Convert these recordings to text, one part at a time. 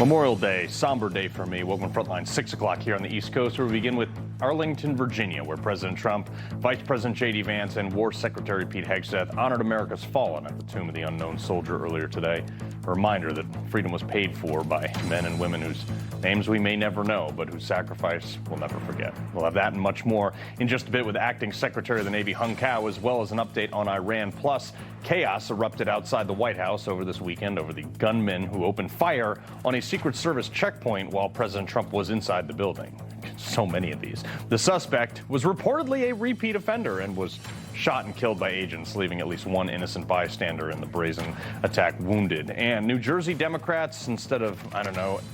Memorial Day, somber day for me. Welcome to Frontline, 6 o'clock here on the East Coast, where we begin with Arlington, Virginia, where President Trump, Vice President J.D. Vance, and War Secretary Pete Hegseth honored America's fallen at the Tomb of the Unknown Soldier earlier today. A reminder that freedom was paid for by men and women whose names we may never know, but whose sacrifice we'll never forget. We'll have that and much more in just a bit with Acting Secretary of the Navy Hung Cao, as well as an update on Iran. Plus, chaos erupted outside the White House over this weekend over the gunmen who opened fire on a Secret Service checkpoint while President Trump was inside the building. So many of these. The suspect was reportedly a repeat offender and was shot and killed by agents, leaving at least one innocent bystander in the brazen attack wounded. And New Jersey Democrats, instead of,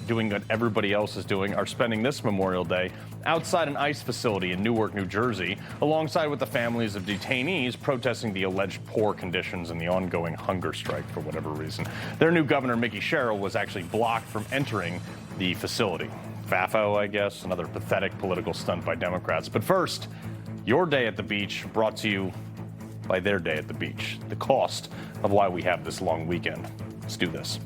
doing what everybody else is doing, are spending this Memorial Day outside an ICE facility in Newark, New Jersey, alongside with the families of detainees protesting the alleged poor conditions and the ongoing hunger strike for whatever reason. Their new governor, Mickey Sherrill, was actually blocked from entering the facility. FAFO, I guess, another pathetic political stunt by Democrats. But first, your day at the beach, brought to you by their day at the beach. The cost of why we have this long weekend. Let's do this.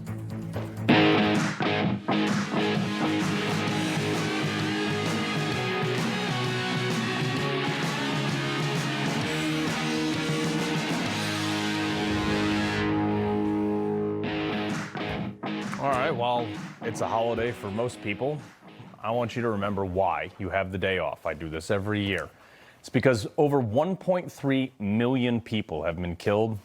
All right, well, it's a holiday for most people. I want you to remember why you have the day off. I do this every year. It's because over 1.3 million people have been killed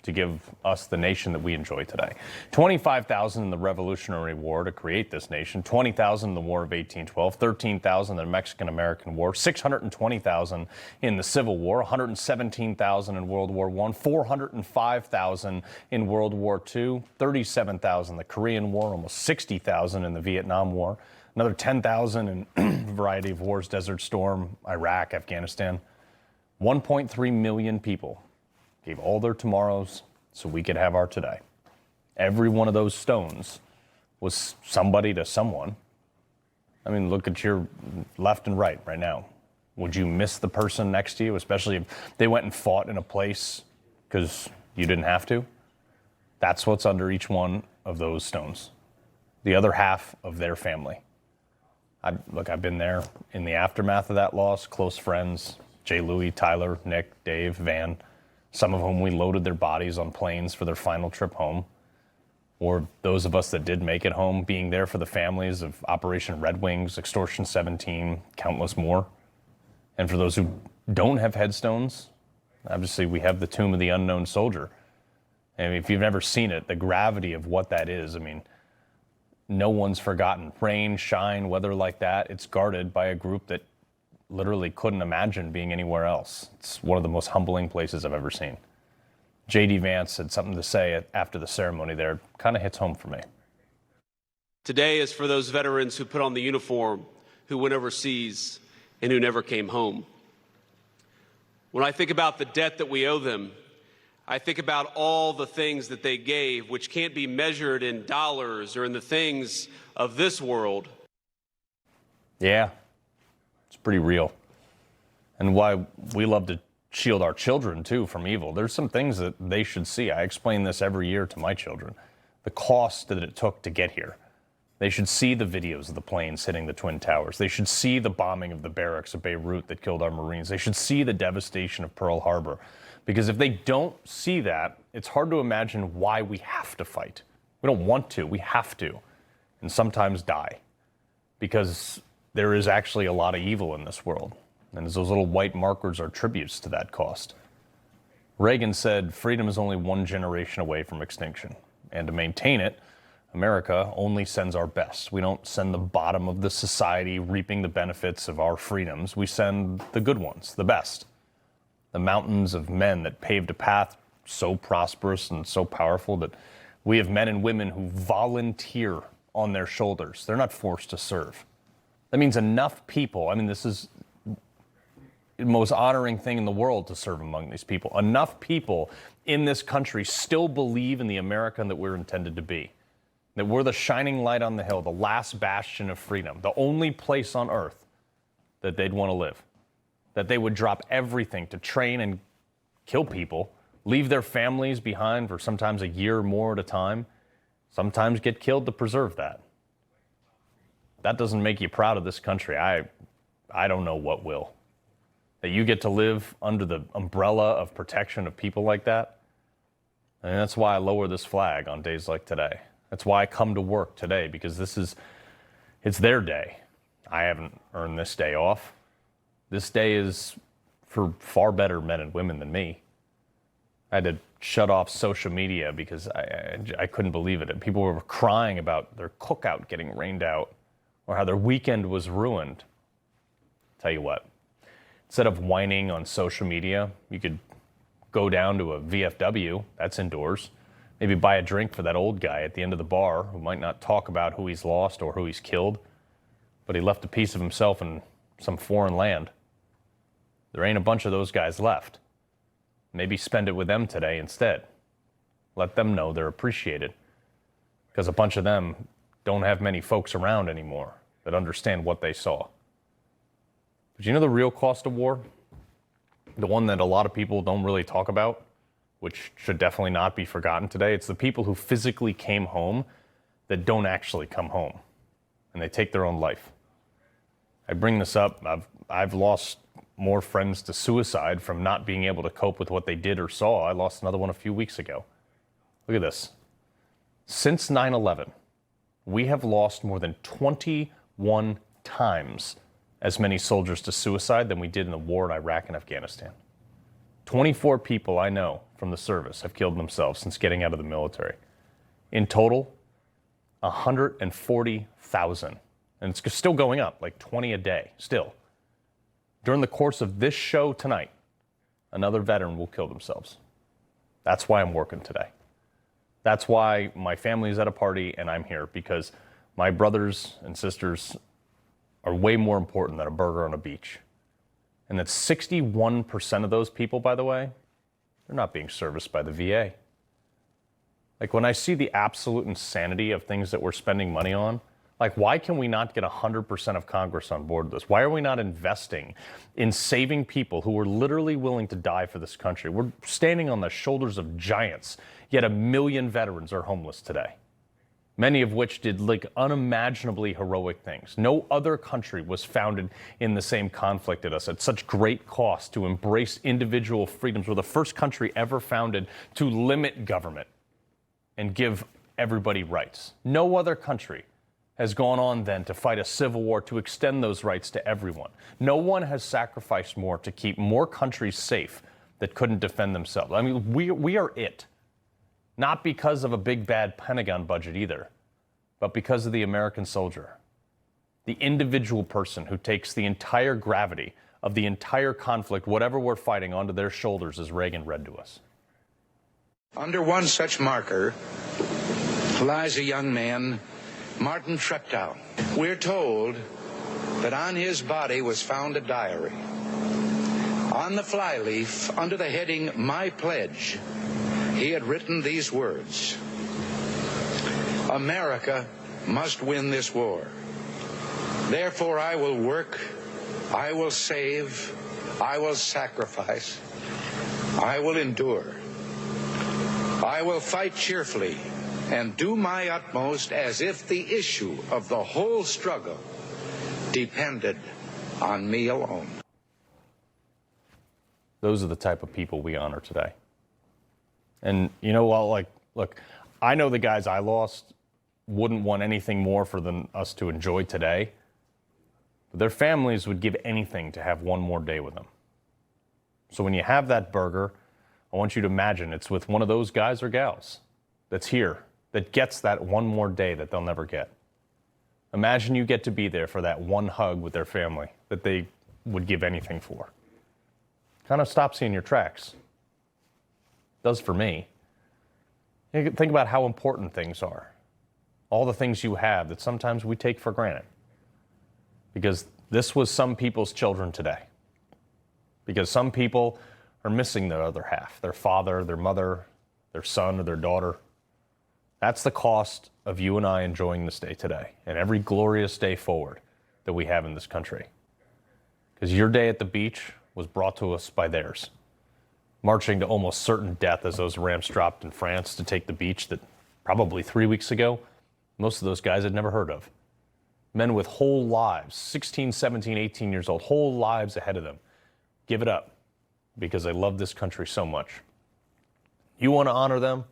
to give us the nation that we enjoy today. 25,000 in the Revolutionary War to create this nation, 20,000 in the War of 1812, 13,000 in the Mexican-American War, 620,000 in the Civil War, 117,000 in World War I, 405,000 in World War II, 37,000 in the Korean War, almost 60,000 in the Vietnam War, another 10,000 in a variety of wars, Desert Storm, Iraq, Afghanistan. 1.3 million people gave all their tomorrows so we could have our today. Every one of those stones was somebody to someone. I mean, look at your left and right now. Would you miss the person next to you, especially if they went and fought in a place because you didn't have to? That's what's under each one of those stones. The other half of their family. I've been there in the aftermath of that loss, close friends, Jay Louie, Tyler, Nick, Dave, Van, some of whom we loaded their bodies on planes for their final trip home, or those of us that did make it home, being there for the families of Operation Red Wings, Extortion 17, countless more. And for those who don't have headstones, obviously we have the Tomb of the Unknown Soldier. And if you've never seen it, the gravity of what that is, no one's forgotten. Rain, shine, weather like that, it's guarded by a group that literally couldn't imagine being anywhere else. It's one of the most humbling places I've ever seen. J.D. Vance had something to say after the ceremony there. Kind of hits home for me. Today is for those veterans who put on the uniform, who went overseas, and who never came home. When I think about the debt that we owe them, I think about all the things that they gave, which can't be measured in dollars or in the things of this world. Yeah, it's pretty real. And why we love to shield our children, too, from evil. There's some things that they should see. I explain this every year to my children. The cost that it took to get here. They should see the videos of the planes hitting the Twin Towers. They should see the bombing of the barracks of Beirut that killed our Marines. They should see the devastation of Pearl Harbor. Because if they don't see that, it's hard to imagine why we have to fight. We don't want to, we have to, and sometimes die. Because there is actually a lot of evil in this world. And those little white markers are tributes to that cost. Reagan said freedom is only one generation away from extinction. And to maintain it, America only sends our best. We don't send the bottom of the society reaping the benefits of our freedoms. We send the good ones, the best. The mountains of men that paved a path so prosperous and so powerful that we have men and women who volunteer on their shoulders. They're not forced to serve. That means enough people, this is the most honoring thing in the world to serve among these people. Enough people in this country still believe in the America that we're intended to be. That we're the shining light on the hill, the last bastion of freedom, the only place on earth that they'd want to live. That they would drop everything to train and kill people, leave their families behind for sometimes a year or more at a time, sometimes get killed to preserve that. That doesn't make you proud of this country. I don't know what will. That you get to live under the umbrella of protection of people like that. And that's why I lower this flag on days like today. That's why I come to work today, because it's their day. I haven't earned this day off. This day is for far better men and women than me. I had to shut off social media because I couldn't believe it. And people were crying about their cookout getting rained out or how their weekend was ruined. Tell you what, instead of whining on social media, you could go down to a VFW, that's indoors, maybe buy a drink for that old guy at the end of the bar who might not talk about who he's lost or who he's killed, but he left a piece of himself in some foreign land. There ain't a bunch of those guys left. Maybe spend it with them today instead. Let them know they're appreciated, because a bunch of them don't have many folks around anymore that understand what they saw. But you know the real cost of war? The one that a lot of people don't really talk about, which should definitely not be forgotten today. It's the people who physically came home that don't actually come home, and they take their own life. I bring this up. I've lost more friends to suicide from not being able to cope with what they did or saw. I lost another one a few weeks ago. Look at this. Since 9/11, we have lost more than 21 times as many soldiers to suicide than we did in the war in Iraq and Afghanistan. 24 people I know from the service have killed themselves since getting out of the military. In total, 140,000. And it's still going up, like 20 a day, still. During the course of this show tonight, another veteran will kill themselves. That's why I'm working today. That's why my family is at a party and I'm here, because my brothers and sisters are way more important than a burger on a beach. And that 61% of those people, by the way, they're not being serviced by the VA. Like, when I see the absolute insanity of things that we're spending money on, like, why can we not get 100% of Congress on board with this? Why are we not investing in saving people who are literally willing to die for this country? We're standing on the shoulders of giants, yet 1 million veterans are homeless today, many of which did like unimaginably heroic things. No other country was founded in the same conflict as us at such great cost to embrace individual freedoms. We're the first country ever founded to limit government and give everybody rights. No other country has gone on then to fight a civil war to extend those rights to everyone. No one has sacrificed more to keep more countries safe that couldn't defend themselves. I mean, we are it. Not because of a big bad Pentagon budget either, but because of the American soldier. The individual person who takes the entire gravity of the entire conflict, whatever we're fighting, onto their shoulders, as Reagan read to us. Under one such marker lies a young man, Martin Treptow. We're told that on his body was found a diary. On the flyleaf, under the heading, My Pledge, he had written these words: America must win this war. Therefore I will work, I will save, I will sacrifice, I will endure. I will fight cheerfully and do my utmost as if the issue of the whole struggle depended on me alone. Those are the type of people we honor today. And you know what, like, look, I know the guys I lost wouldn't want anything more for than us to enjoy today. But their families would give anything to have one more day with them. So when you have that burger, I want you to imagine it's with one of those guys or gals that's here, that gets that one more day that they'll never get. Imagine you get to be there for that one hug with their family that they would give anything for. Kind of stops you in your tracks. Does for me. You think about how important things are. All the things you have that sometimes we take for granted. Because this was some people's children today. Because some people are missing their other half, their father, their mother, their son, or their daughter. That's the cost of you and I enjoying this day today and every glorious day forward that we have in this country. Because your day at the beach was brought to us by theirs, marching to almost certain death as those ramps dropped in France to take the beach that probably 3 weeks ago, most of those guys I'd never heard of. Men with whole lives, 16, 17, 18 years old, whole lives ahead of them. Give it up because they love this country so much. You want to honor them?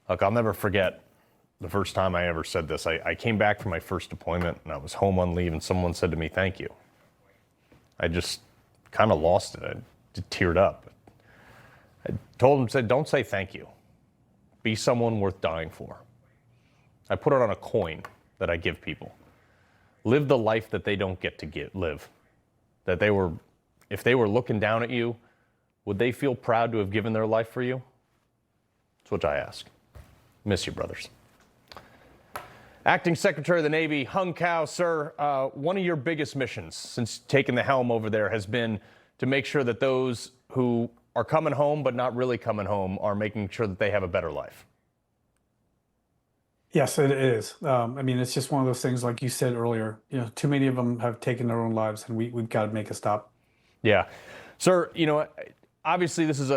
Look, I'll never forget the first time I ever said this. I came back from my first deployment and I was home on leave and someone said to me, thank you. I just kind of lost it. I just teared up. I told him, said, don't say thank you. Be someone worth dying for. I put it on a coin that I give people. Live the life that they don't get to live. That if they were looking down at you, would they feel proud to have given their life for you? That's what I ask. Miss you, brothers. Acting Secretary of the Navy, Hung Cao, sir, one of your biggest missions since taking the helm over there has been to make sure that those who are coming home but not really coming home are making sure that they have a better life. Yes, it is. I mean, it's just one of those things, like you said earlier, too many of them have taken their own lives, and we've got to make a stop. Yeah. Sir, obviously this is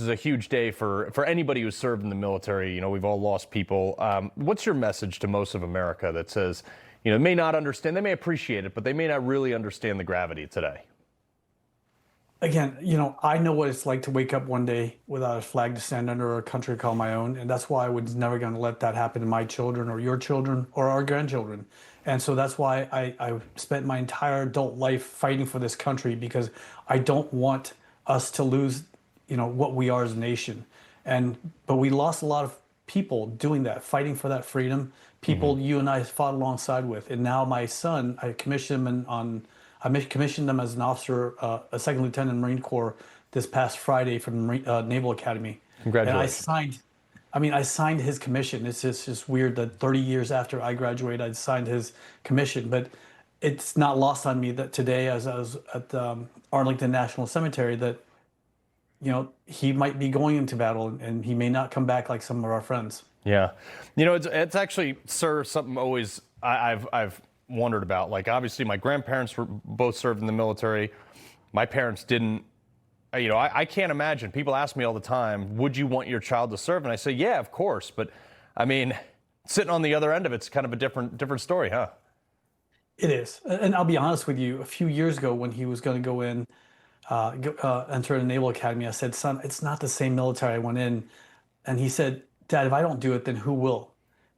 a huge day for anybody who's served in the military. We've all lost people. What's your message to most of America that says, may not understand, they may appreciate it, but they may not really understand the gravity today? Again, I know what it's like to wake up one day without a flag to stand under or a country call my own. And that's why I was never going to let that happen to my children or your children or our grandchildren. And so that's why I spent my entire adult life fighting for this country, because I don't want us to lose, what we are as a nation. But we lost a lot of people doing that, fighting for that freedom, people you and I fought alongside with. And now my son, I commissioned him as an officer, a second lieutenant in the Marine Corps this past Friday from the Naval Academy. Congratulations. And I signed his commission. It's just weird that 30 years after I graduated, I signed his commission. But it's not lost on me that today, as I was at Arlington National Cemetery, that he might be going into battle and he may not come back like some of our friends. Yeah. It's actually, sir, something always I've wondered about. Like, obviously my grandparents were both served in the military. My parents didn't. I can't imagine. People ask me all the time, would you want your child to serve? And I say, yeah, of course. But I mean, sitting on the other end of it's kind of a different story, huh? It is. And I'll be honest with you, a few years ago when he was going to go in, enter the Naval Academy, I said, son, it's not the same military I went in. And he said, Dad, if I don't do it, then who will?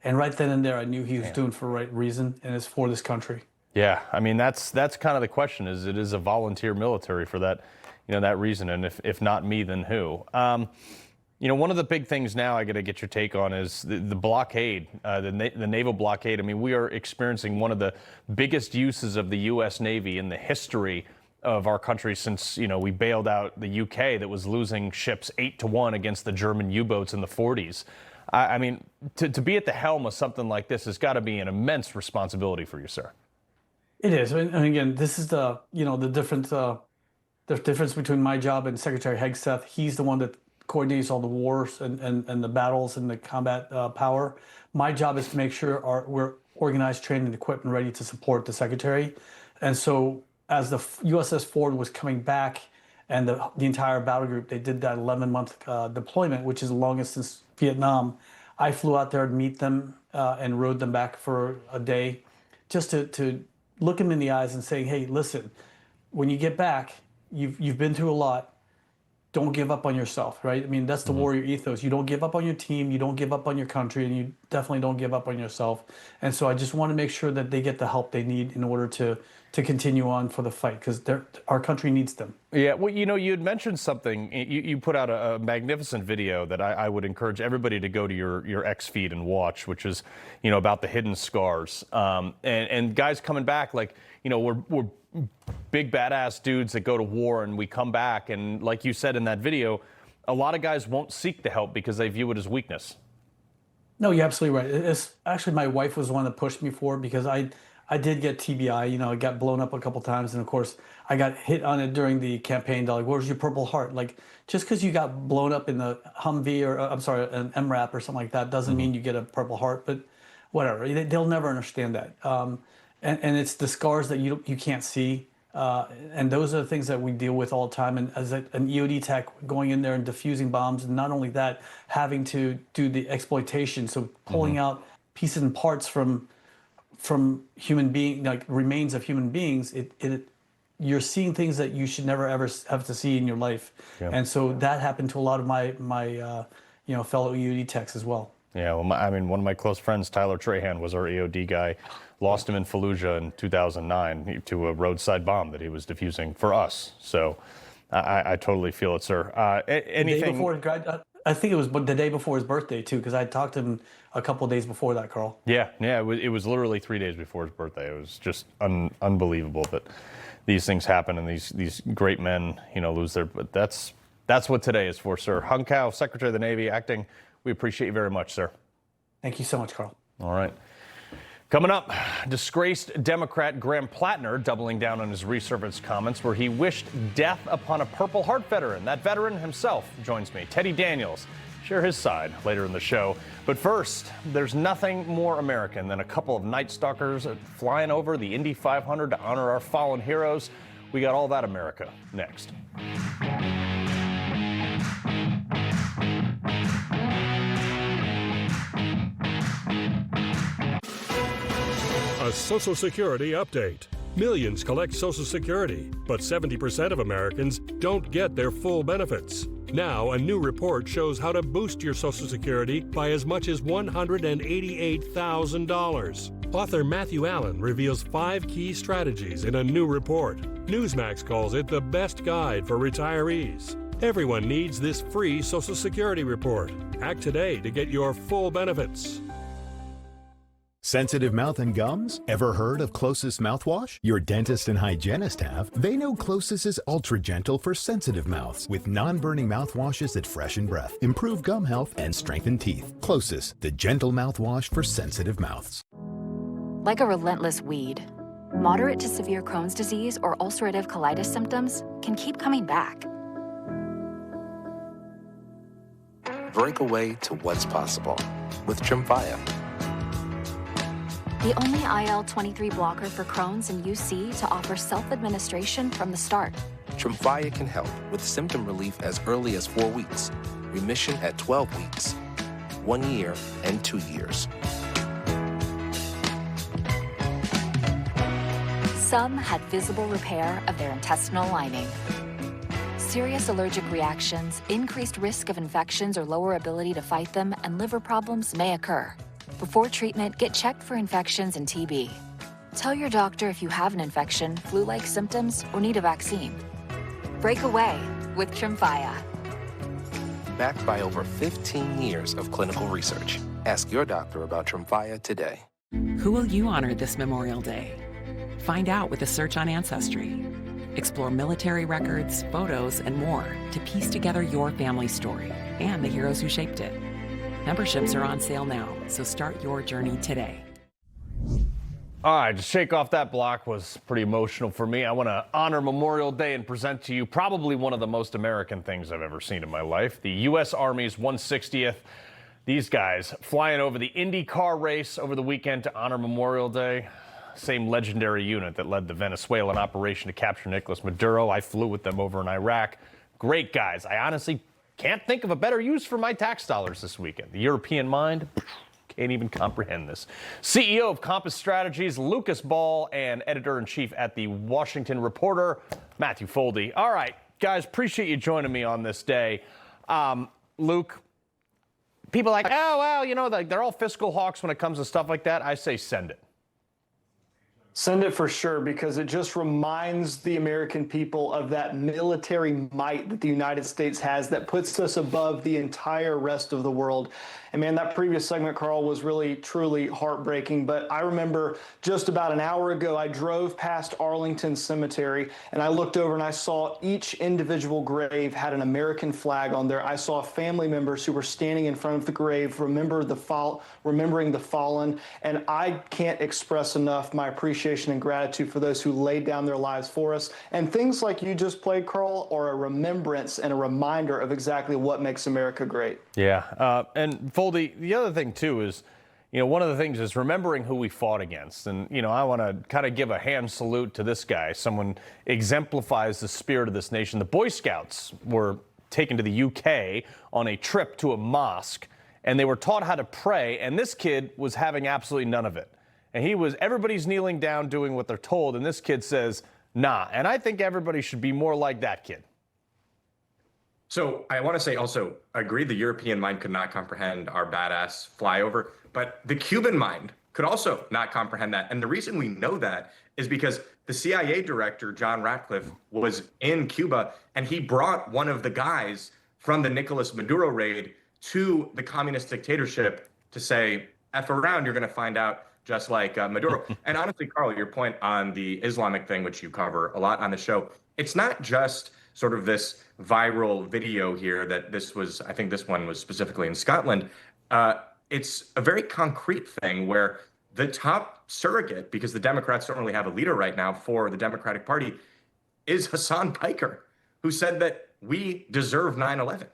And right then and there, I knew he was doing it for the right reason, and it's for this country. Yeah, I mean, that's kind of the question, is it is a volunteer military for that, that reason. And if not me, then who? One of the big things now I got to get your take on is the blockade, the naval blockade. I mean, we are experiencing one of the biggest uses of the U.S. Navy in the history of our country since, we bailed out the UK that was losing ships 8-1 against the German U-boats in the 40s. I mean, to be at the helm of something like this has got to be an immense responsibility for you, sir. It is. And again, this is the difference between my job and Secretary Hegseth. He's the one that coordinates all the wars and the battles and the combat power. My job is to make sure we're organized, trained, and equipped and ready to support the Secretary. And so as the USS Ford was coming back and the entire battle group, they did that 11-month deployment, which is the longest since Vietnam. I flew out there to meet them and rode them back for a day just to look them in the eyes and say, hey, listen, when you get back, you've been through a lot. Don't give up on yourself, right? I mean, that's the warrior ethos. You don't give up on your team, you don't give up on your country, and you definitely don't give up on yourself. And so I just want to make sure that they get the help they need in order to continue on for the fight, because our country needs them. Yeah, well, you had mentioned something. You put out a magnificent video that I would encourage everybody to go to your X feed and watch, which is, about the hidden scars. And guys coming back, like, we're big badass dudes that go to war and we come back. And like you said in that video, a lot of guys won't seek the help because they view it as weakness. No, you're absolutely right. It's actually, my wife was the one that pushed me for it, because I did get TBI, it got blown up a couple times. And of course, I got hit on it during the campaign. They're like, where's your Purple Heart? Like, just because you got blown up in the Humvee or, I'm sorry, an MRAP or something like that doesn't mean you get a Purple Heart, but whatever. They'll never understand that. And it's the scars that you can't see. And those are the things that we deal with all the time. And as an EOD tech, going in there and defusing bombs, and not only that, having to do the exploitation, so pulling out pieces and parts from human being, like remains of human beings, you're seeing things that you should never ever have to see in your life. Yeah. And so that happened to a lot of my fellow EOD techs as well. Yeah, well, one of my close friends, Tyler Trahan, was our EOD guy. Lost him in Fallujah in 2009 to a roadside bomb that he was defusing for us. So I totally feel it, sir. Anything? I think it was the day before his birthday, too, because I talked to him a couple of days before that, Carl. Yeah, it was literally 3 days before his birthday. It was just unbelievable that these things happen and these great men, lose their. But that's what today is for, sir. Hung Cao, Secretary of the Navy, acting. We appreciate you very much, sir. Thank you so much, Carl. All right. Coming up, disgraced Democrat Graham Plattner doubling down on his resurfaced comments where he wished death upon a Purple Heart veteran. That veteran himself joins me. Teddy Daniels, share his side later in the show. But first, there's nothing more American than a couple of Night Stalkers flying over the Indy 500 to honor our fallen heroes. We got all that America next. A Social Security update. Millions collect Social Security, but 70% of Americans don't get their full benefits. Now, a new report shows how to boost your Social Security by as much as $188,000. Author Matthew Allen reveals 5 key strategies in a new report. Newsmax calls it the best guide for retirees. Everyone needs this free Social Security report. Act today to get your full benefits. Sensitive mouth and gums? Ever heard of Closest mouthwash? Your dentist and hygienist have. They know Closest is ultra gentle for sensitive mouths with non-burning mouthwashes that freshen breath, improve gum health, and strengthen teeth. Closest, the gentle mouthwash for sensitive mouths. Like a relentless weed, moderate to severe Crohn's disease or ulcerative colitis symptoms can keep coming back. Break away to what's possible with Tremfya. The only IL-23 blocker for Crohn's and UC to offer self-administration from the start. Tremfya can help with symptom relief as early as 4 weeks, remission at 12 weeks, 1 year, and 2 years. Some had visible repair of their intestinal lining. Serious allergic reactions, increased risk of infections or lower ability to fight them, and liver problems may occur. Before treatment, get checked for infections and TB. Tell your doctor if you have an infection, flu-like symptoms, or need a vaccine. Break away with Tremfya. Backed by over 15 years of clinical research. Ask your doctor about Tremfya today. Who will you honor this Memorial Day? Find out with a search on Ancestry. Explore military records, photos, and more to piece together your family story and the heroes who shaped it. Memberships are on sale now, so start your journey today. All right, to shake off that block was pretty emotional for me. I want to honor Memorial Day and present to you probably one of the most American things I've ever seen in my life. The U.S. Army's 160th. These guys flying over the Indy car race over the weekend to honor Memorial Day. Same legendary unit that led the Venezuelan operation to capture Nicolas Maduro. I flew with them over in Iraq. Great guys. I honestly can't think of a better use for my tax dollars this weekend. The European mind can't even comprehend this. CEO of Compass Strategies, Lucas Ball, and editor-in-chief at the Washington Reporter, Matthew Foldi. All right, guys, appreciate you joining me on this day. Luke, people are like, oh, well, they're all fiscal hawks when it comes to stuff like that. I say send it. Send it for sure, because it just reminds the American people of that military might that the United States has that puts us above the entire rest of the world. And man, that previous segment, Carl, was really, truly heartbreaking. But I remember just about an hour ago, I drove past Arlington Cemetery and I looked over and I saw each individual grave had an American flag on there. I saw family members who were standing in front of the grave, remembering the fallen. And I can't express enough my appreciation and gratitude for those who laid down their lives for us. And things like you just played, Carl, are a remembrance and a reminder of exactly what makes America great. Yeah, and Foldi, the other thing too is, You know, one of the things is remembering who we fought against. And, you know, I want to kind of give a hand salute to this guy. Someone exemplifies the spirit of this nation. The Boy Scouts were taken to the UK on a trip to a mosque, and they were taught how to pray. And this kid was having absolutely none of it. And everybody's kneeling down doing what they're told. And this kid says, nah. And I think everybody should be more like that kid. So I want to say also, agree the European mind could not comprehend our badass flyover, but the Cuban mind could also not comprehend that. And the reason we know that is because the CIA director, John Ratcliffe, was in Cuba, and he brought one of the guys from the Nicolas Maduro raid to the communist dictatorship to say, F around, you're going to find out just like Maduro. And honestly, Carl, your point on the Islamic thing, which you cover a lot on the show, it's not just sort of this viral video here that this was, I think this one was specifically in Scotland. It's a very concrete thing where the top surrogate, because the Democrats don't really have a leader right now for the Democratic Party, is Hassan Piker, who said that we deserve 9/11.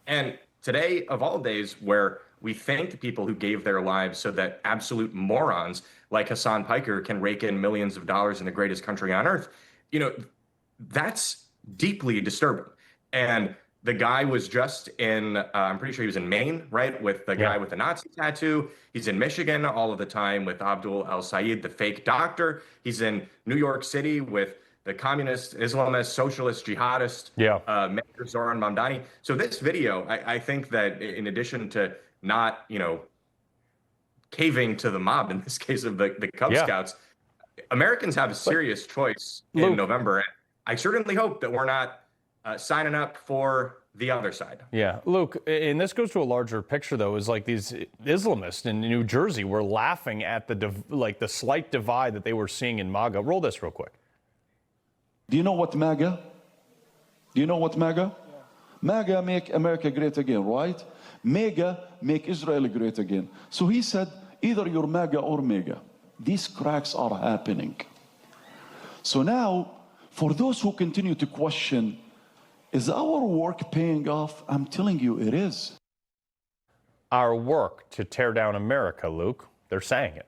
And today, of all days, where we thank people who gave their lives so that absolute morons like Hassan Piker can rake in millions of dollars in the greatest country on earth, you know, that's deeply disturbing. And the guy was just in, I'm pretty sure he was in Maine, right? With the guy with the Nazi tattoo. He's in Michigan all of the time with Abdul El-Sayed, the fake doctor. He's in New York City with the communist, Islamist, socialist, jihadist, Mayor Zoran Mamdani. So this video, I think that in addition to not, you know, caving to the mob, in this case of the Cub Scouts, Americans have a serious choice in November. And I certainly hope that we're not signing up for the other side. Yeah, Luke, and this goes to a larger picture, though, is like these Islamists in New Jersey were laughing at the slight divide that they were seeing in MAGA. Roll this real quick. Do you know what MAGA? Do you know what MAGA? Yeah. MAGA make America great again, right? MAGA make Israel great again. So he said, either you're MAGA or MEGA. These cracks are happening. So now, for those who continue to question, is our work paying off? I'm telling you, it is. Our work to tear down America, Luke. They're saying it.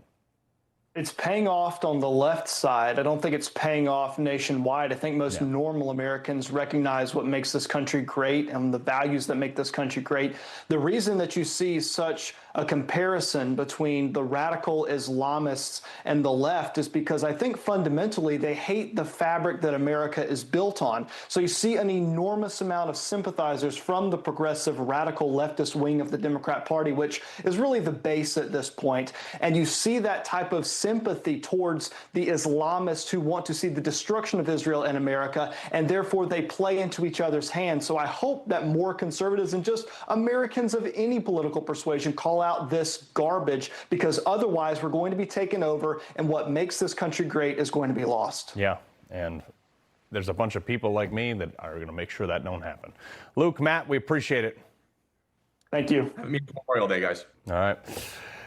It's paying off on the left side. I don't think it's paying off nationwide. I think most normal Americans recognize what makes this country great and the values that make this country great. The reason that you see such a comparison between the radical Islamists and the left is because I think fundamentally they hate the fabric that America is built on. So you see an enormous amount of sympathizers from the progressive radical leftist wing of the Democrat Party, which is really the base at this point. And you see that type of sympathy towards the Islamists who want to see the destruction of Israel and America, and therefore they play into each other's hands. So I hope that more conservatives and just Americans of any political persuasion call out this garbage, because otherwise we're going to be taken over and what makes this country great is going to be lost. Yeah, and there's a bunch of people like me that are going to make sure that don't happen. Luke, Matt, we appreciate it. Thank you. Have a Memorial Day, guys. All right.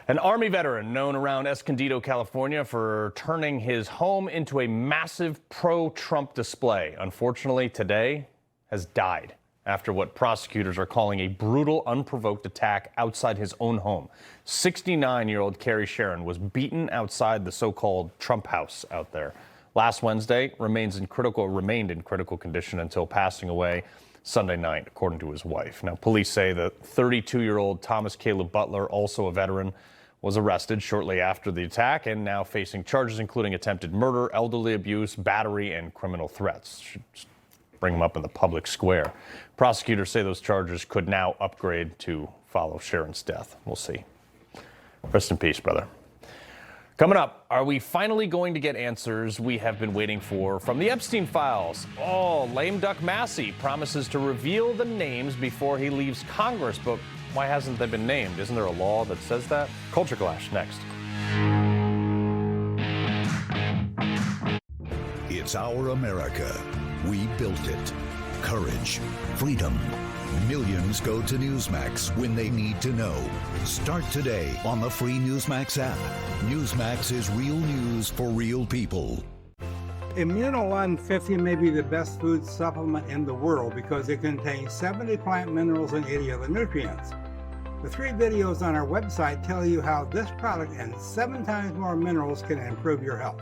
An Army veteran known around Escondido, California for turning his home into a massive pro-Trump display, unfortunately today has died after what prosecutors are calling a brutal, unprovoked attack outside his own home. 69-year-old Carrie Sharon was beaten outside the so-called Trump house out there. Last Wednesday, remained in critical condition until passing away Sunday night, according to his wife. Now, police say the 32-year-old Thomas Caleb Butler, also a veteran, was arrested shortly after the attack and now facing charges including attempted murder, elderly abuse, battery, and criminal threats. Should bring him up in the public square. Prosecutors say those charges could now upgrade to follow Sharon's death. We'll see. Rest in peace, brother. Coming up, are we finally going to get answers we have been waiting for from the Epstein files? Oh, lame duck Massey promises to reveal the names before he leaves Congress, but why hasn't they been named? Isn't there a law that says that? Culture Clash next. It's our America. We built it. Courage, freedom. Millions go to Newsmax when they need to know. Start today on the free Newsmax app. Newsmax is real news for real people. Immuno 150 may be the best food supplement in the world because it contains 70 plant minerals and 80 other nutrients. The 3 videos on our website tell you how this product and 7 times more minerals can improve your health.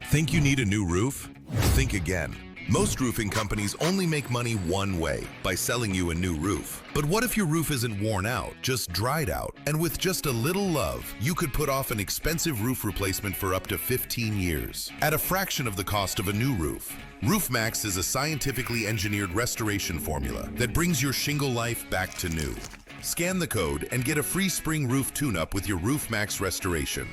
Think you need a new roof? Think again. Most roofing companies only make money one way, by selling you a new roof. But what if your roof isn't worn out, just dried out? And with just a little love, you could put off an expensive roof replacement for up to 15 years at a fraction of the cost of a new roof. Newsmax is a scientifically engineered restoration formula that brings your shingle life back to new. Scan the code and get a free spring roof tune-up with your Newsmax restoration.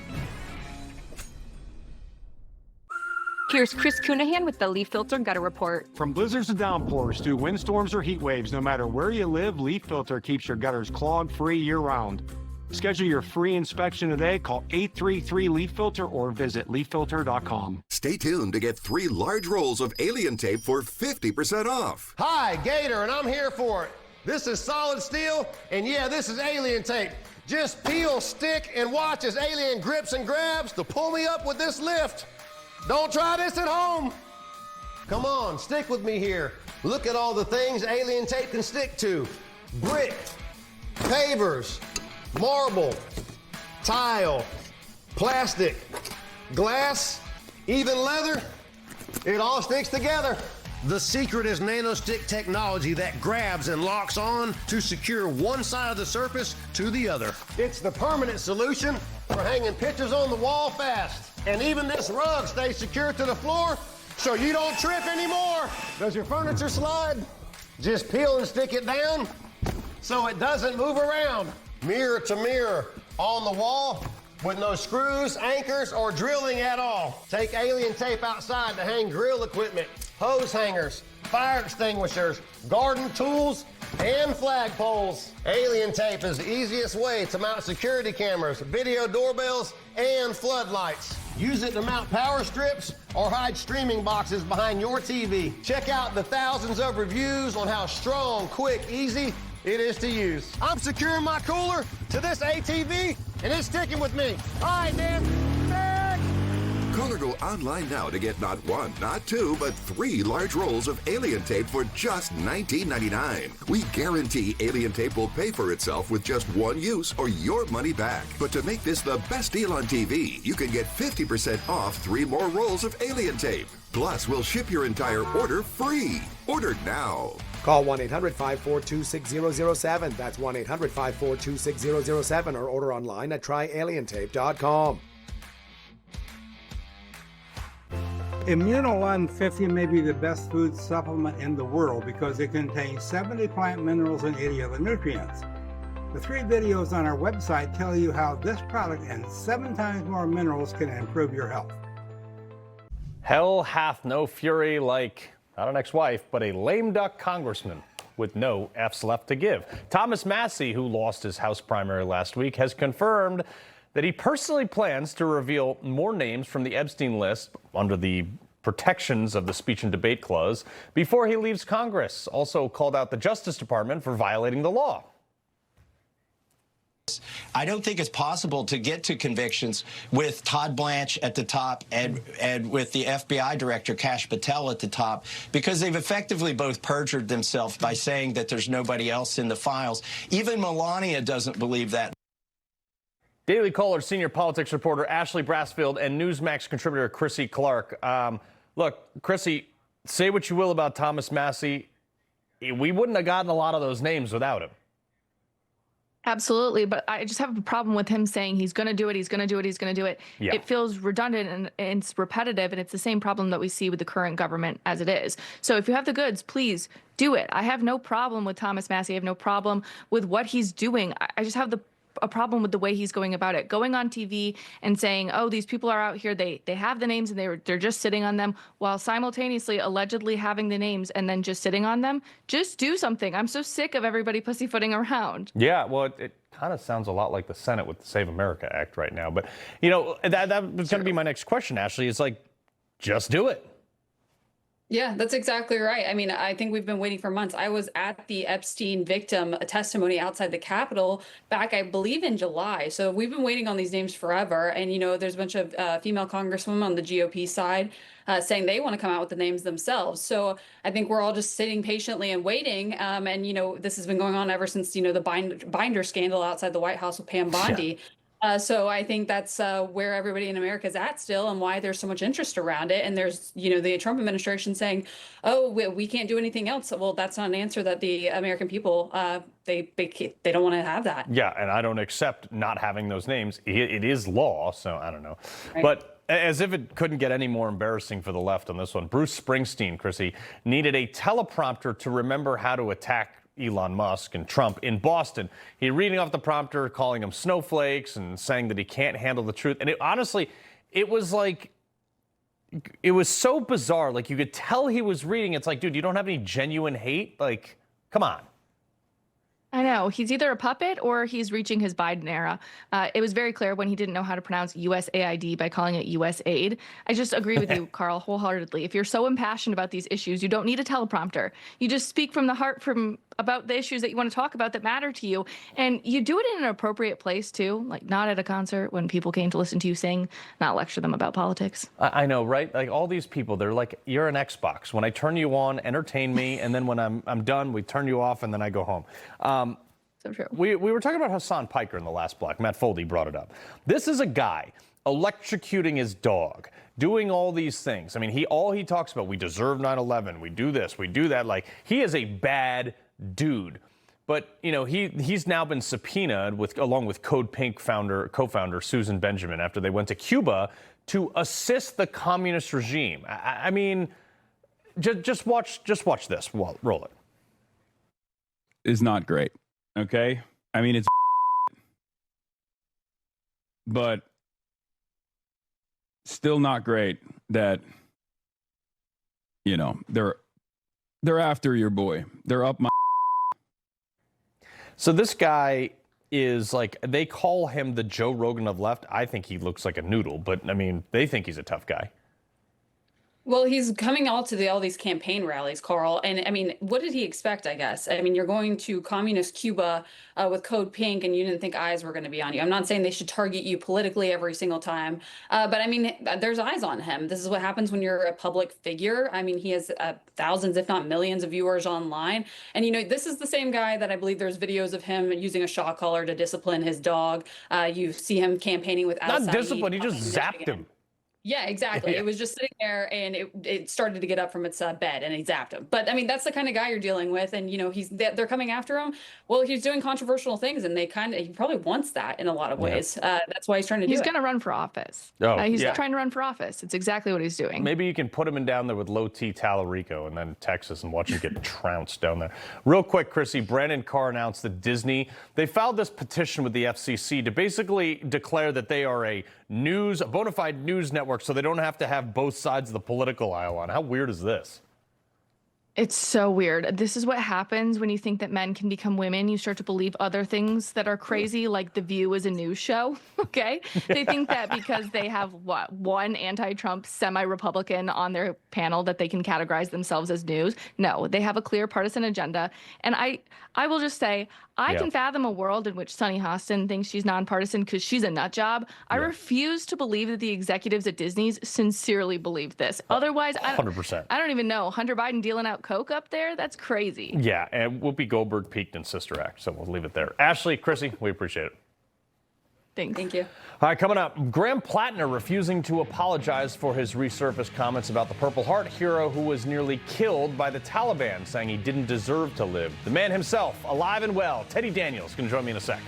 Here's Chris Cunahan with the Leaf Filter Gutter Report. From blizzards to downpours to windstorms or heat waves, no matter where you live, Leaf Filter keeps your gutters clog-free year-round. Schedule your free inspection today. Call 833-LEAF-FILTER or visit leaffilter.com. Stay tuned to get 3 large rolls of alien tape for 50% off. Hi, Gator, and I'm here for it. This is solid steel, and yeah, this is alien tape. Just peel, stick, and watch as alien grips and grabs to pull me up with this lift. Don't try this at home. Come on, stick with me here. Look at all the things alien tape can stick to. Brick, pavers, marble, tile, plastic, glass, even leather. It all sticks together. The secret is nanostick technology that grabs and locks on to secure one side of the surface to the other. It's the permanent solution for hanging pictures on the wall fast. And even this rug stays secure to the floor so you don't trip anymore. Does your furniture slide? Just peel and stick it down so it doesn't move around. Mirror to mirror on the wall with no screws, anchors, or drilling at all. Take alien tape outside to hang grill equipment, hose hangers, fire extinguishers, garden tools, and flagpoles. Alien tape is the easiest way to mount security cameras, video doorbells, and floodlights. Use it to mount power strips or hide streaming boxes behind your TV. Check out the thousands of reviews on how strong, quick, easy it is to use. I'm securing my cooler to this ATV, and it's sticking with me. All right, Dan. Call or go online now to get not 1, not 2, but 3 large rolls of alien tape for just $19.99. We guarantee alien tape will pay for itself with just 1 use or your money back. But to make this the best deal on TV, you can get 50% off 3 more rolls of alien tape. Plus, we'll ship your entire order free. Order now. Call 1-800-542-6007. That's 1-800-542-6007 or order online at tryalientape.com. Immunoline 50 may be the best food supplement in the world because it contains 70 plant minerals and 80 other nutrients. The 3 videos on our website tell you how this product and 7 times more minerals can improve your health. Hell hath no fury like, not an ex-wife, but a lame duck congressman with no F's left to give. Thomas Massie, who lost his House primary last week, has confirmed that he personally plans to reveal more names from the Epstein list under the protections of the speech and debate clause before he leaves Congress. Also called out the Justice Department for violating the law. I don't think it's possible to get to convictions with Todd Blanche at the top and with the FBI director, Kash Patel, at the top, because they've effectively both perjured themselves by saying that there's nobody else in the files. Even Melania doesn't believe that. Daily Caller senior politics reporter Ashley Brasfield and Newsmax contributor Chrissy Clark. Look, Chrissy, say what you will about Thomas Massie. We wouldn't have gotten a lot of those names without him. Absolutely, but I just have a problem with him saying he's going to do it, he's going to do it, he's going to do it. Yeah. It feels redundant and it's repetitive, and it's the same problem that we see with the current government as it is. So if you have the goods, please do it. I have no problem with Thomas Massie. I have no problem with what he's doing. I just have a problem with the way he's going about it, going on TV and saying, oh, these people are out here, they have the names and they're just sitting on them, while simultaneously allegedly having the names and then just sitting on them. Just do something. I'm so sick of everybody pussyfooting around. Yeah, well, it kind of sounds a lot like the Senate with the Save America Act right now. But, you know, that was going to be my next question, Ashley. It's like, just do it. Yeah, that's exactly right. I mean, I think we've been waiting for months. I was at the Epstein victim testimony outside the Capitol back, I believe, in July. So we've been waiting on these names forever. And, you know, there's a bunch of female congresswomen on the GOP side saying they want to come out with the names themselves. So I think we're all just sitting patiently and waiting. And, you know, this has been going on ever since, you know, the binder scandal outside the White House with Pam Bondi. Yeah. So I think that's where everybody in America is at still, and why there's so much interest around it. And there's, you know, the Trump administration saying, "Oh, we can't do anything else." Well, that's not an answer that the American people they don't want to have that. Yeah, and I don't accept not having those names. It is law, so I don't know. Right. But as if it couldn't get any more embarrassing for the left on this one, Bruce Springsteen, Chrissy, needed a teleprompter to remember how to attack Elon Musk and Trump in Boston. He reading off the prompter, calling them snowflakes and saying that he can't handle the truth. And it honestly, it was like, it was so bizarre. Like, you could tell he was reading. It's like, dude, you don't have any genuine hate? Like, come on. I know. He's either a puppet or he's reaching his Biden era. It was very clear when he didn't know how to pronounce USAID by calling it USAID. I just agree with you, Carl, wholeheartedly. If you're so impassioned about these issues, you don't need a teleprompter. You just speak from the heart about the issues that you want to talk about that matter to you. And you do it in an appropriate place, too, like not at a concert when people came to listen to you sing, not lecture them about politics. I know, right? Like, all these people, they're like, you're an Xbox. When I turn you on, entertain me, and then when I'm done, we turn you off, and then I go home. So true. We were talking about Hassan Piker in the last block. Matt Foldi brought it up. This is a guy electrocuting his dog, doing all these things. I mean, all he talks about, we deserve 9/11, we do this, we do that. Like, he is a bad dude. But, you know, he's now been subpoenaed along with Code Pink co-founder Susan Benjamin after they went to Cuba to assist the communist regime. I mean, just watch this. Roll it. Is not great. Okay? I mean, it's but still not great that, you know, they're after your boy. They're up my. So this guy is like, they call him the Joe Rogan of left. I think he looks like a noodle, but I mean, they think he's a tough guy. Well, he's coming out to all these campaign rallies, Carl. And I mean, what did he expect, I guess? I mean, you're going to communist Cuba with Code Pink, and you didn't think eyes were going to be on you. I'm not saying they should target you politically every single time. But I mean, there's eyes on him. This is what happens when you're a public figure. I mean, he has thousands, if not millions of viewers online. And, you know, this is the same guy that I believe there's videos of him using a shock collar to discipline his dog. You see him campaigning with Not discipline, he just zapped him. Yeah, exactly. Yeah. It was just sitting there, and it started to get up from its bed, and he zapped him. But I mean, that's the kind of guy you're dealing with, and you know, they're coming after him. Well, he's doing controversial things, and he probably wants that in a lot of ways. That's why he's trying to do it. He's going to run for office. He's trying to run for office. It's exactly what he's doing. Maybe you can put him in down there with low T Talarico and then Texas and watch him get trounced down there. Real quick, Chrissy, Brandon Carr announced that Disney, they filed this petition with the FCC to basically declare that they are a bona fide news network, so they don't have to have both sides of the political aisle on. How weird is this? It's so weird. This is what happens when you think that men can become women. You start to believe other things that are crazy, like The View is a news show, okay? They think that because they have, one anti-Trump semi-Republican on their panel that they can categorize themselves as news. No, they have a clear partisan agenda. And I will just say, I can fathom a world in which Sunny Hostin thinks she's nonpartisan because she's a nut job. I refuse to believe that the executives at Disney's sincerely believe this. Otherwise, 100%. I don't even know. Hunter Biden dealing out coke up there? That's crazy. Yeah, and Whoopi Goldberg peaked in Sister Act, so we'll leave it there. Ashley, Chrissy, we appreciate it. Thanks. Thank you. All right, coming up, Graham Plattner refusing to apologize for his resurfaced comments about the Purple Heart hero who was nearly killed by the Taliban, saying he didn't deserve to live. The man himself, alive and well, Teddy Daniels, can join me in a sec.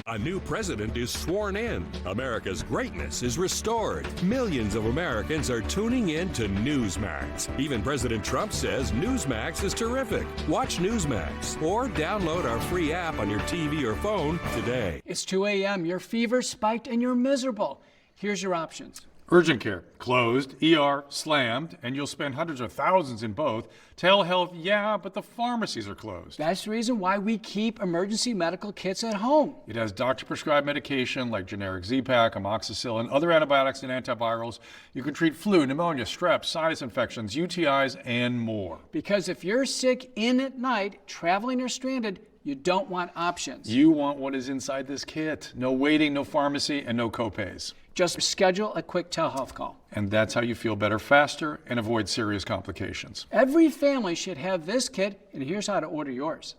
A new president is sworn in. America's greatness is restored. Millions of Americans are tuning in to Newsmax. Even President Trump says Newsmax is terrific. Watch Newsmax or download our free app on your TV or phone today. It's 2 a.m. Your fever spiked and you're miserable. Here's your options. Urgent care, closed. ER, slammed. And you'll spend hundreds of thousands in both. Telehealth, yeah, but the pharmacies are closed. That's the reason why we keep emergency medical kits at home. It has doctor-prescribed medication like generic Z-Pak, amoxicillin, other antibiotics and antivirals. You can treat flu, pneumonia, strep, sinus infections, UTIs, and more. Because if you're sick in at night, traveling or stranded, you don't want options. You want what is inside this kit. No waiting, no pharmacy, and no copays. Just schedule a quick telehealth call. And that's how you feel better faster and avoid serious complications. Every family should have this kit, and here's how to order yours.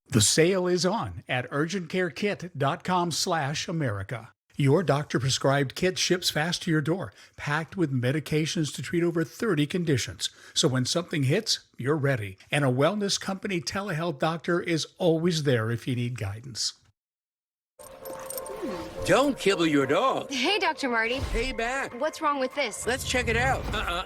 The sale is on at urgentcarekit.com/America. Your doctor-prescribed kit ships fast to your door, packed with medications to treat over 30 conditions. So when something hits, you're ready. And a wellness company telehealth doctor is always there if you need guidance. Don't kibble your dog. Hey, Dr. Marty. Hey, back. What's wrong with this? Let's check it out.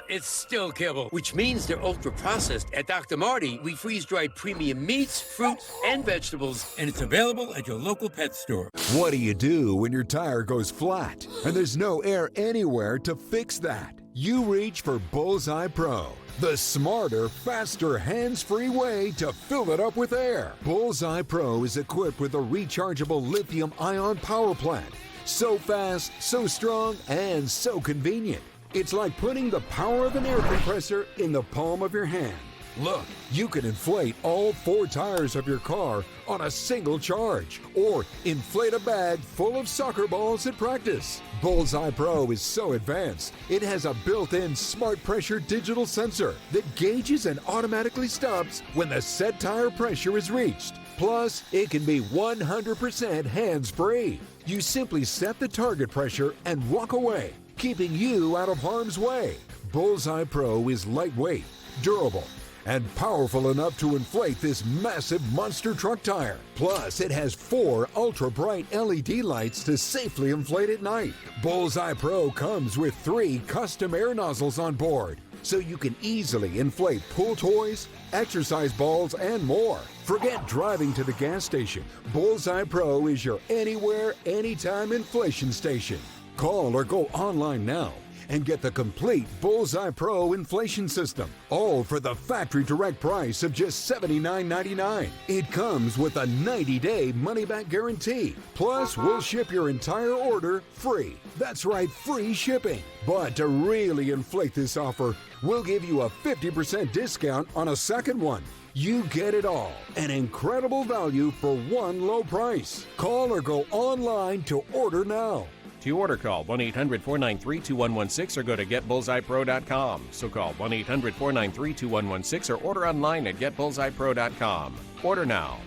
It's still kibble, which means they're ultra-processed. At Dr. Marty, we freeze-dried premium meats, fruits, and vegetables, and it's available at your local pet store. What do you do when your tire goes flat and there's no air anywhere to fix that? You reach for Bullseye Pro, the smarter, faster, hands-free way to fill it up with air. Bullseye Pro is equipped with a rechargeable lithium-ion power plant. So fast, so strong, and so convenient. It's like putting the power of an air compressor in the palm of your hand. Look, you can inflate all 4 tires of your car on a single charge, or inflate a bag full of soccer balls at practice. Bullseye Pro is so advanced, it has a built-in smart pressure digital sensor that gauges and automatically stops when the set tire pressure is reached. Plus, it can be 100% hands-free. You simply set the target pressure and walk away, keeping you out of harm's way. Bullseye Pro is lightweight, durable, and powerful enough to inflate this massive monster truck tire. Plus, it has 4 ultra-bright LED lights to safely inflate at night. Bullseye Pro comes with 3 custom air nozzles on board, so you can easily inflate pool toys, exercise balls, and more. Forget driving to the gas station. Bullseye Pro is your anywhere, anytime inflation station. Call or go online now and get the complete Bullseye Pro inflation system, all for the factory direct price of just $79.99. It comes with a 90-day money-back guarantee. Plus, we'll ship your entire order free. That's right, free shipping. But to really inflate this offer, we'll give you a 50% discount on a second one. You get it all. An incredible value for one low price. Call or go online to order now. To order, call 1-800-493-2116 or go to getbullseyepro.com. So call 1-800-493-2116 or order online at getbullseyepro.com. Order now.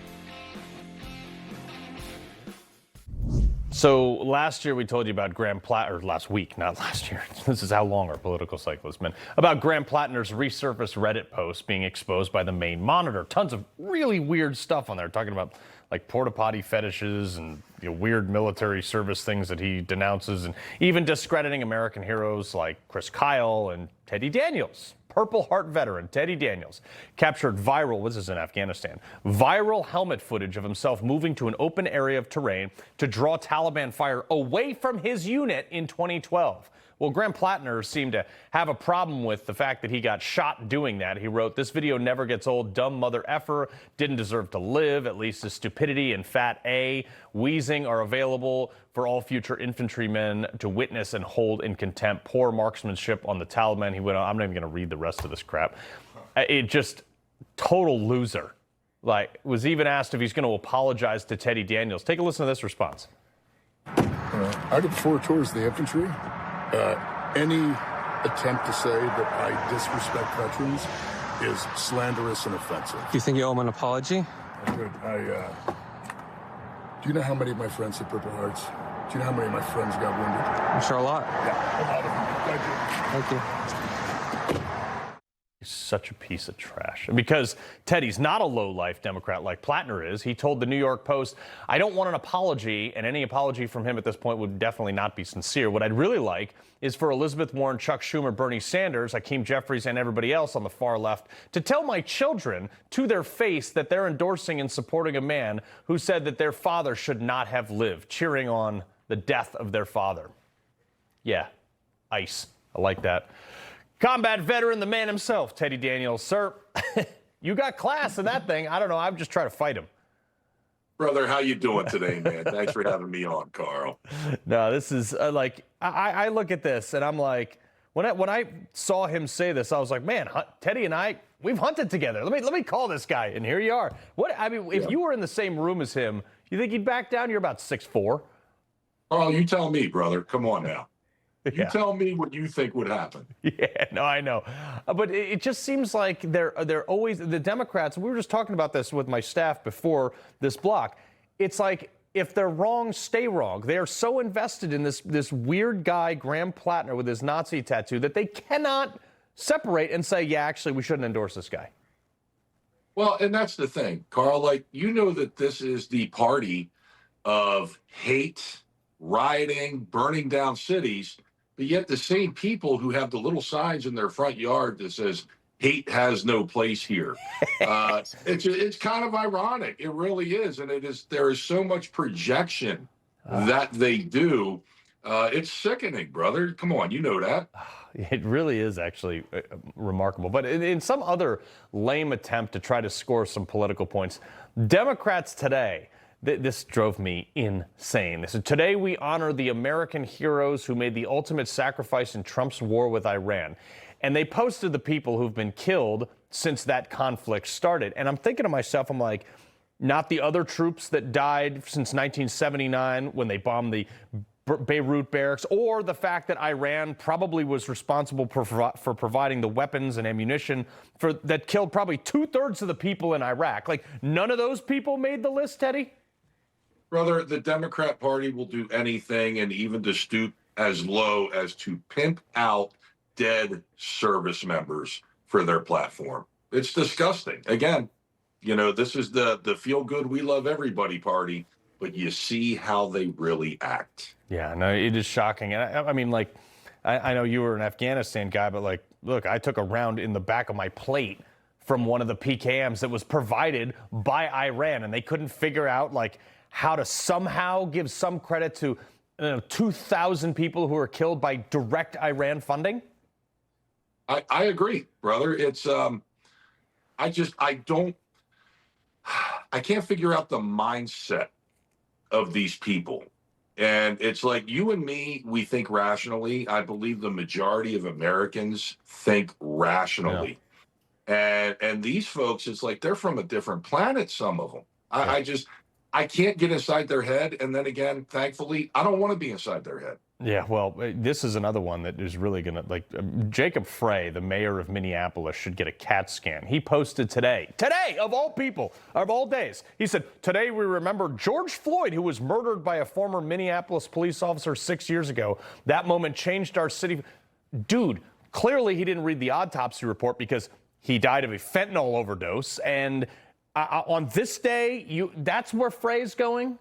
So last year we told you about Graham Plattner, or last week, not last year. This is how long our political cycle has been. About Graham Plattner's resurfaced Reddit post being exposed by the main monitor. Tons of really weird stuff on there, talking about like porta potty fetishes and weird military service things that he denounces, and even discrediting American heroes like Chris Kyle and Teddy Daniels. Purple Heart veteran Teddy Daniels captured viral, this is in Afghanistan, viral helmet footage of himself moving to an open area of terrain to draw Taliban fire away from his unit in 2012. Well, Graham Plattner seemed to have a problem with the fact that he got shot doing that. He wrote, "This video never gets old. Dumb mother effer. Didn't deserve to live. At least his stupidity and fat A wheezing are available for all future infantrymen to witness and hold in contempt. Poor marksmanship on the Taliban." He went on. I'm not even going to read the rest of this crap. It just total loser. Like, was even asked if he's going to apologize to Teddy Daniels. Take a listen to this response. I did 4 tours of the infantry. Any attempt to say that I disrespect veterans is slanderous and offensive. Do you think you owe him an apology? Do you know how many of my friends had Purple Hearts? Do you know how many of my friends got wounded? I'm sure a lot. Yeah, a lot of them. Thank you. Thank you. He's such a piece of trash. And because Teddy's not a low-life Democrat like Plattner is, he told the New York Post, "I don't want an apology, and any apology from him at this point would definitely not be sincere. What I'd really like is for Elizabeth Warren, Chuck Schumer, Bernie Sanders, Hakeem Jeffries, and everybody else on the far left to tell my children to their face that they're endorsing and supporting a man who said that their father should not have lived, cheering on the death of their father." Yeah, Ice. I like that. Combat veteran, the man himself, Teddy Daniels. Sir, you got class in that thing. I don't know. I'm just trying to fight him. Brother, how you doing today, man? Thanks for having me on, Carl. No, this is I look at this and I'm like, when I saw him say this, I was like, man, Teddy and I, we've hunted together. Let me call this guy, and here you are. If you were in the same room as him, you think he'd back down? You're about 6'4". Carl, you tell me, brother. Come on now. You tell me what you think would happen. Yeah, no, I know. But it just seems like they're always, the Democrats, we were just talking about this with my staff before this block. It's like, if they're wrong, stay wrong. They are so invested in this weird guy, Graham Plattner, with his Nazi tattoo, that they cannot separate and say, yeah, actually, we shouldn't endorse this guy. Well, and that's the thing, Carl. Like, you know that this is the party of hate, rioting, burning down cities, but yet the same people who have the little signs in their front yard that says, hate has no place here. It's kind of ironic. It really is. And there is so much projection that they do. It's sickening, brother. Come on, you know that. It really is actually remarkable. But in some other lame attempt to try to score some political points, Democrats today, this drove me insane. They said, today we honor the American heroes who made the ultimate sacrifice in Trump's war with Iran. And they posted the people who've been killed since that conflict started. And I'm thinking to myself, I'm like, not the other troops that died since 1979 when they bombed the Beirut barracks, or the fact that Iran probably was responsible for providing the weapons and ammunition that killed probably 2/3 of the people in Iraq. Like, none of those people made the list, Teddy? Brother, the Democrat Party will do anything, and even to stoop as low as to pimp out dead service members for their platform. It's disgusting. Again, you know, this is the feel good, we love everybody party, but you see how they really act. Yeah, no, it is shocking. And I mean, like, I know you were an Afghanistan guy, but like, look, I took a round in the back of my plate from one of the PKMs that was provided by Iran, and they couldn't figure out like how to somehow give some credit to 2,000 people who were killed by direct Iran funding. I agree, brother. It's I can't figure out the mindset of these people. And it's like you and me, we think rationally. I believe the majority of Americans think rationally. Yeah. And these folks, it's like they're from a different planet, some of them. I can't get inside their head. And then again, thankfully, I don't want to be inside their head. Yeah, well, this is another one that is really going to, like, Jacob Frey, the mayor of Minneapolis, should get a CAT scan. He posted today, of all people, of all days, he said, today we remember George Floyd, who was murdered by a former Minneapolis police officer 6 years ago. That moment changed our city. Dude, clearly he didn't read the autopsy report because he died of a fentanyl overdose. And on this day, that's where Frey's going?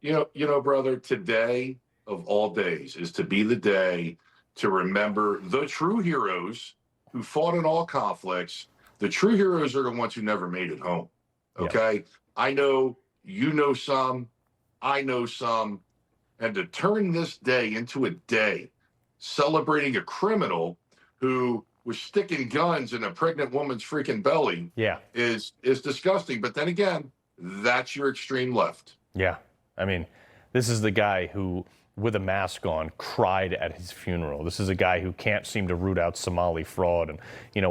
You know, brother, today of all days is to be the day to remember the true heroes who fought in all conflicts. The true heroes are the ones who never made it home. Okay. Yeah. I know, you know some, I know some, and to turn this day into a day celebrating a criminal who was sticking guns in a pregnant woman's freaking belly is disgusting. But then again, that's your extreme left. Yeah. I mean, this is the guy who, with a mask on, cried at his funeral. This is a guy who can't seem to root out Somali fraud and,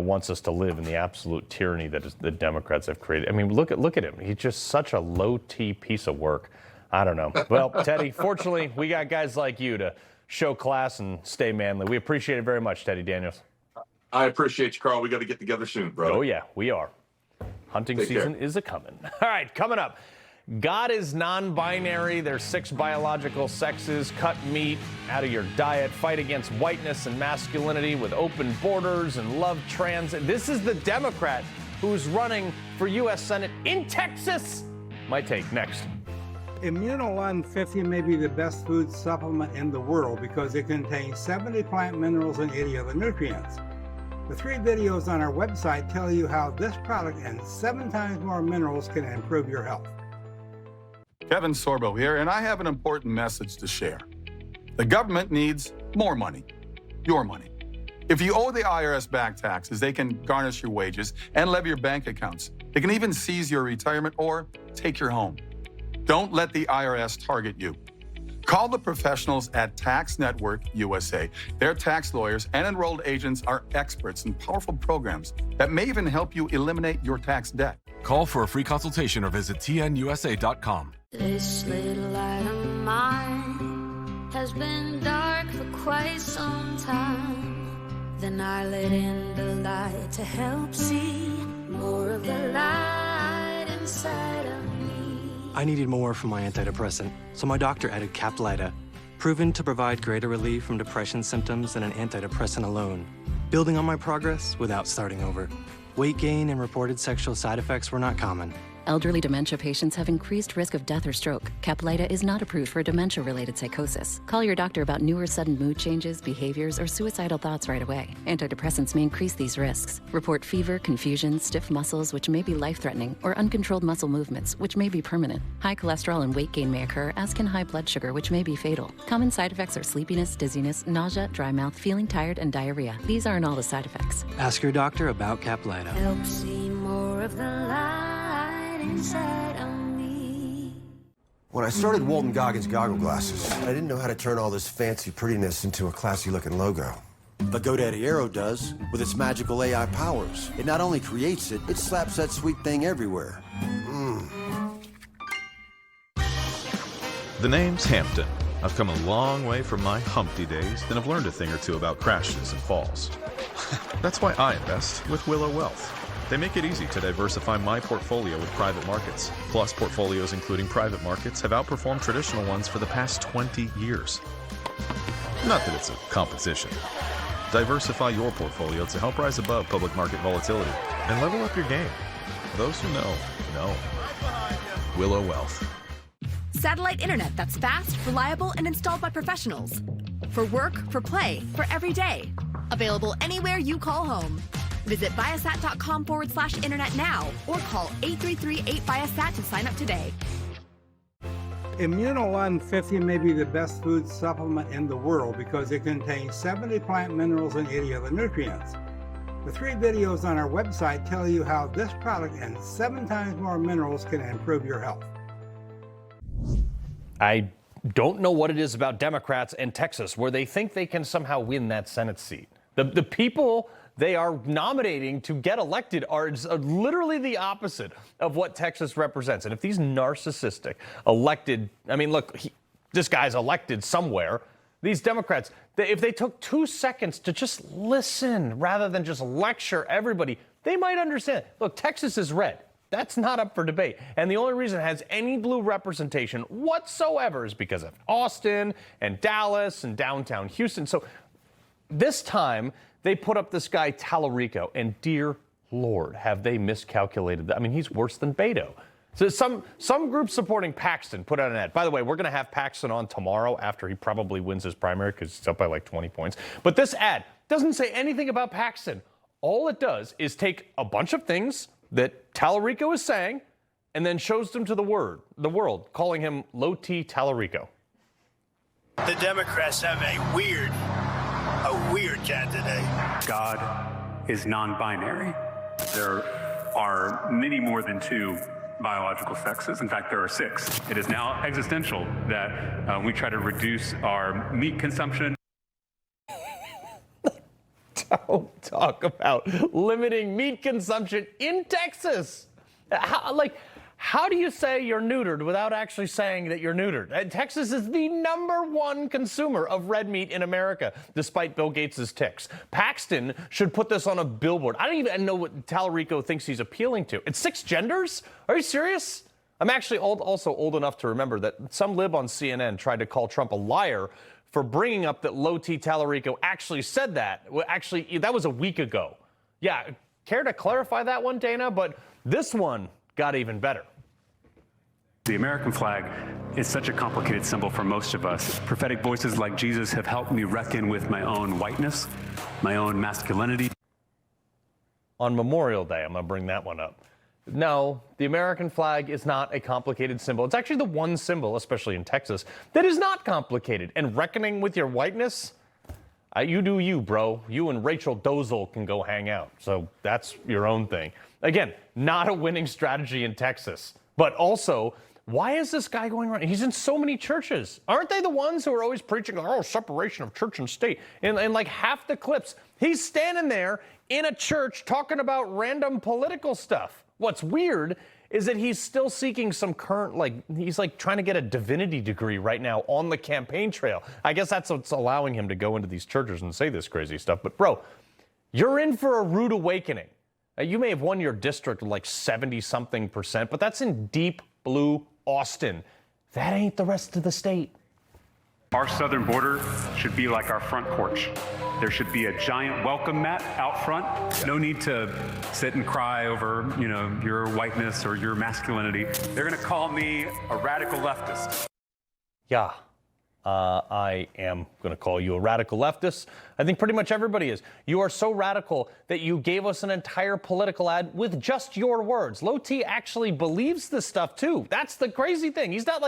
wants us to live in the absolute tyranny that the Democrats have created. I mean, look at him. He's just such a low-T piece of work. I don't know. Well, Teddy, fortunately, we got guys like you to show class and stay manly. We appreciate it very much, Teddy Daniels. I appreciate you, Carl. We got to get together soon, brother. Oh, yeah, we are. Hunting season is a-coming. All right, coming up. God is non-binary. There's 6 biological sexes. Cut meat out of your diet. Fight against whiteness and masculinity with open borders and love trans. This is the Democrat who's running for U.S. Senate in Texas. My take next. Immunolun 50 may be the best food supplement in the world because it contains 70 plant minerals and 80 other nutrients. The 3 videos on our website tell you how this product and 7 times more minerals can improve your health. Kevin Sorbo here, and I have an important message to share. The government needs more money, your money. If you owe the IRS back taxes, they can garnish your wages and levy your bank accounts. They can even seize your retirement or take your home. Don't let the IRS target you. Call the professionals at Tax Network USA. Their tax lawyers and enrolled agents are experts in powerful programs that may even help you eliminate your tax debt. Call for a free consultation or visit tnusa.com. This little light of mine has been dark for quite some time. Then I let in the light to help see more of the light inside of me. I needed more from my antidepressant, so my doctor added Caplyta, proven to provide greater relief from depression symptoms than an antidepressant alone, building on my progress without starting over. Weight gain and reported sexual side effects were not common. Elderly dementia patients have increased risk of death or stroke. Caplyta is not approved for dementia-related psychosis. Call your doctor about new or sudden mood changes, behaviors, or suicidal thoughts right away. Antidepressants may increase these risks. Report fever, confusion, stiff muscles, which may be life-threatening, or uncontrolled muscle movements, which may be permanent. High cholesterol and weight gain may occur, as can high blood sugar, which may be fatal. Common side effects are sleepiness, dizziness, nausea, dry mouth, feeling tired, and diarrhea. These aren't all the side effects. Ask your doctor about Caplyta. Help see more of the light inside of me. When I started Walton Goggins goggle glasses, I didn't know how to turn all this fancy prettiness into a classy-looking logo. But GoDaddy Aero does, with its magical AI powers. It not only creates it, it slaps that sweet thing everywhere. The name's Hampton. I've come a long way from my Humpty days, and I've learned a thing or two about crashes and falls. That's why I invest with Willow Wealth. They make it easy to diversify my portfolio with private markets. Plus, portfolios including private markets have outperformed traditional ones for the past 20 years. Not that it's a competition. Diversify your portfolio to help rise above public market volatility and level up your game. Those who know, know. Willow Wealth. Satellite internet that's fast, reliable, and installed by professionals. For work, for play, for every day. Available anywhere you call home. Visit Viasat.com/internet now or call 833-8Viasat to sign up today. Immunolon 50 may be the best food supplement in the world because it contains 70 plant minerals and 80 other nutrients. The 3 videos on our website tell you how this product and 7 times more minerals can improve your health. I don't know what it is about Democrats and Texas where they think they can somehow win that Senate seat. The people they are nominating to get elected are literally the opposite of what Texas represents. And if these narcissistic elected, I mean, look, this guy's elected somewhere. These Democrats, if they took 2 seconds to just listen rather than just lecture everybody, they might understand. Look, Texas is red. That's not up for debate. And the only reason it has any blue representation whatsoever is because of Austin and Dallas and downtown Houston. So this time, they put up this guy, Talarico, and dear Lord, have they miscalculated that. I mean, he's worse than Beto. So some group supporting Paxton put out an ad. By the way, we're going to have Paxton on tomorrow after he probably wins his primary because he's up by like 20 points. But this ad doesn't say anything about Paxton. All it does is take a bunch of things that Talarico is saying and then shows them to the world, calling him Low T Talarico. The Democrats have a weird candidate. God is non-binary. There are many more than 2 biological sexes. In fact, there are 6. It is now existential that we try to reduce our meat consumption. Don't talk about limiting meat consumption in Texas. How do you say you're neutered without actually saying that you're neutered? Texas is the #1 consumer of red meat in America, despite Bill Gates' ticks. Paxton should put this on a billboard. I don't even know what Talarico thinks he's appealing to. It's 6 genders? Are you serious? I'm actually also old enough to remember that some lib on CNN tried to call Trump a liar for bringing up that Low T Talarico actually said that. Well, actually, that was a week ago. Yeah, care to clarify that one, Dana? But this one got even better. The American flag is such a complicated symbol for most of us. Prophetic voices like Jesus have helped me reckon with my own whiteness, my own masculinity. On Memorial Day, I'm going to bring that one up. No, the American flag is not a complicated symbol. It's actually the one symbol, especially in Texas, that is not complicated. And reckoning with your whiteness, you do you, bro. You and Rachel Dolezal can go hang out. So that's your own thing. Again, not a winning strategy in Texas. But also, why is this guy going around? He's in so many churches. Aren't they the ones who are always preaching, separation of church and state? In like half the clips, he's standing there in a church talking about random political stuff. What's weird is that he's still seeking some current, he's trying to get a divinity degree right now on the campaign trail. I guess that's what's allowing him to go into these churches and say this crazy stuff. But bro, you're in for a rude awakening. You may have won your district with 70-something%, but that's in deep blue Austin. That ain't the rest of the state. Our southern border should be like our front porch. There should be a giant welcome mat out front. No need to sit and cry over, your whiteness or your masculinity. They're going to call me a radical leftist. Yeah, I am going to call you a radical leftist. I think pretty much everybody is. You are so radical that you gave us an entire political ad with just your words. Low T actually believes this stuff too. That's the crazy thing. He's not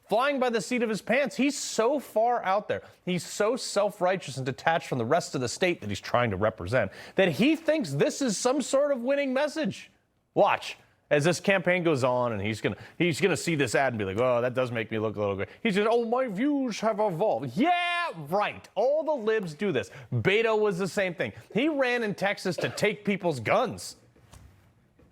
flying by the seat of his pants. He's so far out there. He's so self-righteous and detached from the rest of the state that he's trying to represent that he thinks this is some sort of winning message. Watch as this campaign goes on, and he's gonna see this ad and be like, oh, that does make me look a little great. He's just, oh, my views have evolved. Yeah, right. All the libs do this. Beto was the same thing. He ran in Texas to take people's guns.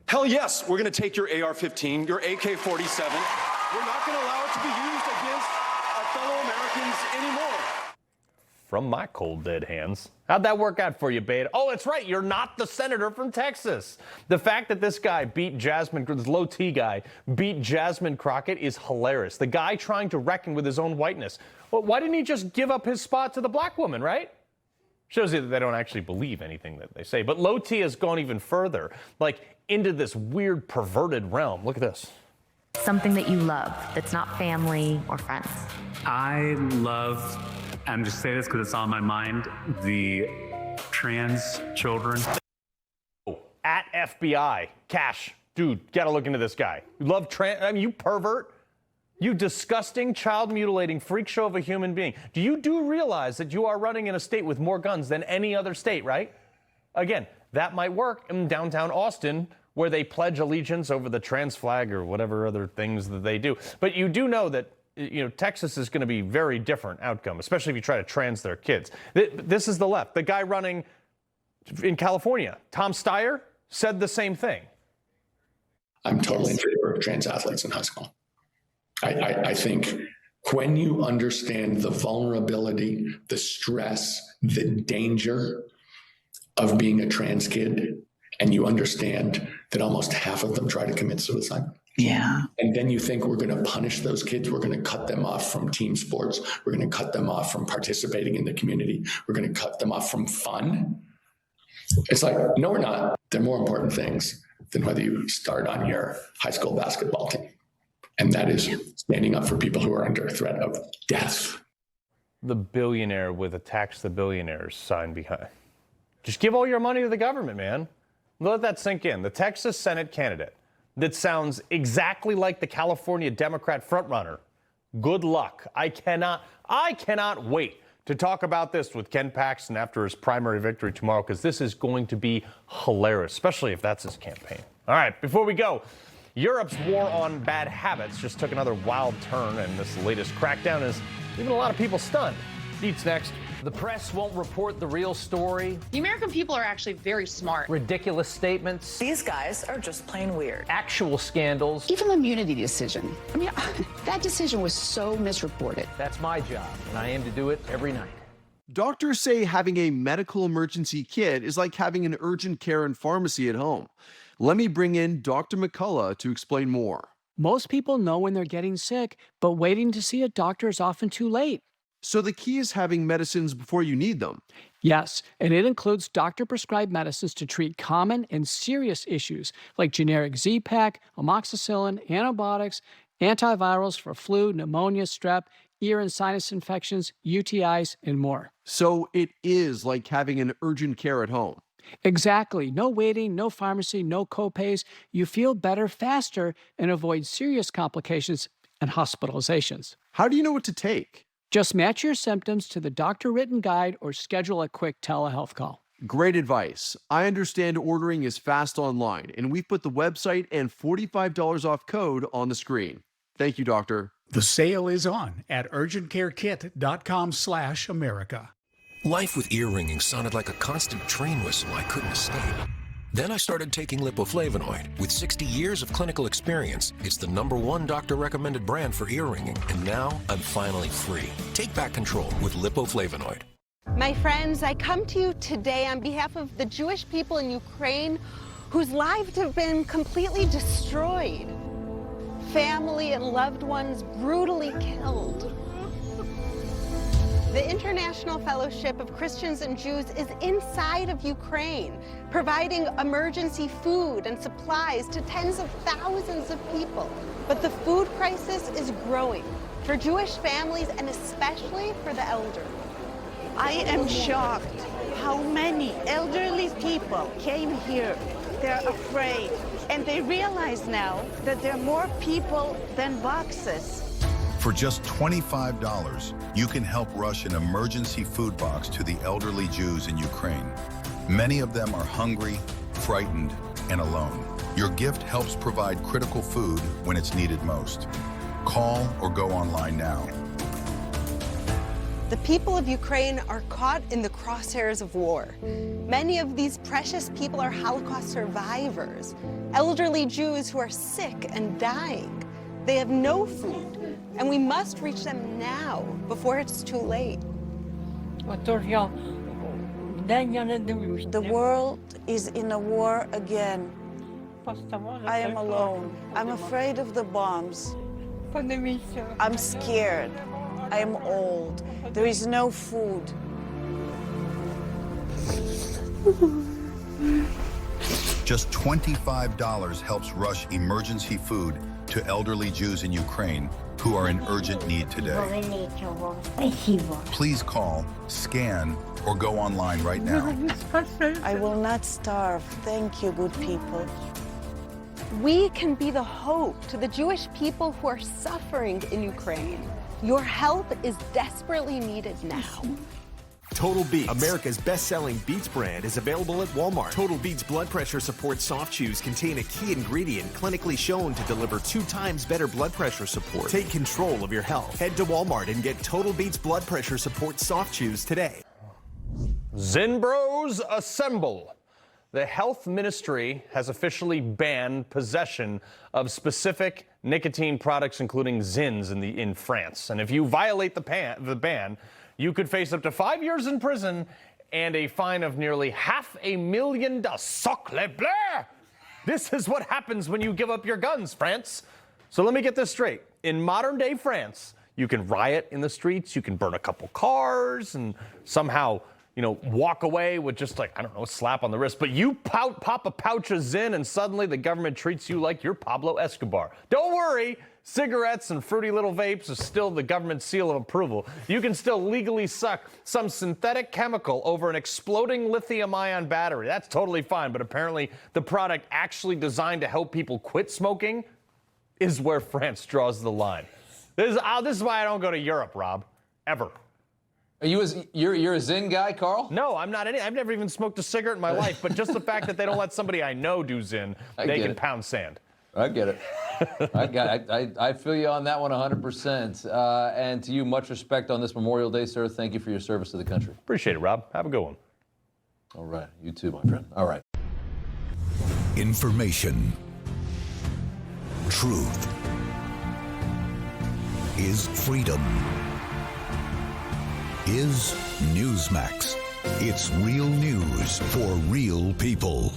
Hell yes, we're going to take your AR-15, your AK-47. We're not going to allow it to be used against our fellow Americans anymore. From my cold, dead hands. How'd that work out for you, Beto? Oh, that's right. You're not the senator from Texas. The fact that this guy this Low T guy beat Jasmine Crockett is hilarious. The guy trying to reckon with his own whiteness. Well, why didn't he just give up his spot to the black woman, right? Shows you that they don't actually believe anything that they say. But Low T has gone even further, into this weird, perverted realm. Look at this. Something that you love that's not family or friends. I love, I'm just saying this because it's on my mind, the trans children. At FBI, Cash, dude, gotta look into this guy. You love you pervert. You disgusting, child-mutilating freak show of a human being. Do you realize that you are running in a state with more guns than any other state, right? Again, that might work in downtown Austin, where they pledge allegiance over the trans flag or whatever other things that they do. But you do know that, Texas is going to be very different outcome, especially if you try to trans their kids. This is the left. The guy running in California, Tom Steyer, said the same thing. I'm totally in favor of trans athletes in high school. I think when you understand the vulnerability, the stress, the danger of being a trans kid, and you understand that almost half of them try to commit suicide. Yeah. And then you think we're going to punish those kids. We're going to cut them off from team sports. We're going to cut them off from participating in the community. We're going to cut them off from fun. It's no, we're not. There are more important things than whether you start on your high school basketball team. And that is standing up for people who are under threat of death. The billionaire with a tax the billionaires sign behind. Just give all your money to the government, man. Let that sink in. The Texas Senate candidate that sounds exactly like the California Democrat frontrunner. Good luck. I cannot wait to talk about this with Ken Paxton after his primary victory tomorrow, because this is going to be hilarious, especially if that's his campaign. All right, before we go, Europe's war on bad habits just took another wild turn, and this latest crackdown is leaving a lot of people stunned. Beats next. The press won't report the real story. The American people are actually very smart. Ridiculous statements. These guys are just plain weird. Actual scandals. Even the immunity decision. That decision was so misreported. That's my job, and I aim to do it every night. Doctors say having a medical emergency kit is like having an urgent care and pharmacy at home. Let me bring in Dr. McCullough to explain more. Most people know when they're getting sick, but waiting to see a doctor is often too late. So the key is having medicines before you need them. Yes, and it includes doctor-prescribed medicines to treat common and serious issues like generic Z-Pak, amoxicillin, antibiotics, antivirals for flu, pneumonia, strep, ear and sinus infections, UTIs, and more. So it is like having an urgent care at home. Exactly. No waiting, no pharmacy, no copays. You feel better faster and avoid serious complications and hospitalizations. How do you know what to take? Just match your symptoms to the doctor-written guide or schedule a quick telehealth call. Great advice. I understand ordering is fast online, and we've put the website and $45 off code on the screen. Thank you, doctor. The sale is on at urgentcarekit.com/America. Life with ear ringing sounded like a constant train whistle I couldn't escape. Then I started taking lipoflavonoid. With 60 years of clinical experience, it's the #1 doctor-recommended brand for ear ringing. And now I'm finally free. Take back control with lipoflavonoid. My friends, I come to you today on behalf of the Jewish people in Ukraine whose lives have been completely destroyed. Family and loved ones brutally killed. The International Fellowship of Christians and Jews is inside of Ukraine, providing emergency food and supplies to tens of thousands of people. But the food crisis is growing for Jewish families and especially for the elderly. I am shocked how many elderly people came here. They're afraid, and they realize now that there are more people than boxes. For just $25, you can help rush an emergency food box to the elderly Jews in Ukraine. Many of them are hungry, frightened, and alone. Your gift helps provide critical food when it's needed most. Call or go online now. The people of Ukraine are caught in the crosshairs of war. Many of these precious people are Holocaust survivors, elderly Jews who are sick and dying. They have no food, and we must reach them now before it's too late. The world is in a war again. I am alone. I'm afraid of the bombs. I'm scared. I am old. There is no food. Just $25 helps rush emergency food to elderly Jews in Ukraine who are in urgent need today. Please call, scan, or go online right now. I will not starve. Thank you, good people. We can be the hope to the Jewish people who are suffering in Ukraine. Your help is desperately needed now. Total Beets, America's best-selling Beets brand, is available at Walmart. Total Beets blood pressure support soft chews contain a key ingredient clinically shown to deliver 2 times better blood pressure support. Take control of your health. Head to Walmart and get Total Beets blood pressure support soft chews today. Zyn Bros assemble. The health ministry has officially banned possession of specific nicotine products, including Zyns, in France. And if you violate the ban, you could face up to 5 years in prison and a fine of nearly $500,000. Sacre bleu! This is what happens when you give up your guns, France. So let me get this straight. In modern-day France, you can riot in the streets, you can burn a couple cars, and somehow, walk away with just a slap on the wrist. But you pop a pouch of Zyn, and suddenly the government treats you like you're Pablo Escobar. Don't worry. Cigarettes and fruity little vapes are still the government seal of approval. You can still legally suck some synthetic chemical over an exploding lithium-ion battery. That's totally fine, but apparently the product actually designed to help people quit smoking is where France draws the line. This is why I don't go to Europe, Rob. Ever. You're a Zyn guy, Carl? No, I'm not. I've never even smoked a cigarette in my life, but just the fact that they don't let somebody I know do Zyn, they can pound sand. I get it. I feel you on that one 100%. And to you, much respect on this Memorial Day, sir. Thank you for your service to the country. Appreciate it, Rob. Have a good one. All right. You too, my friend. All right. Information. Truth. Is freedom. Is Newsmax. It's real news for real people.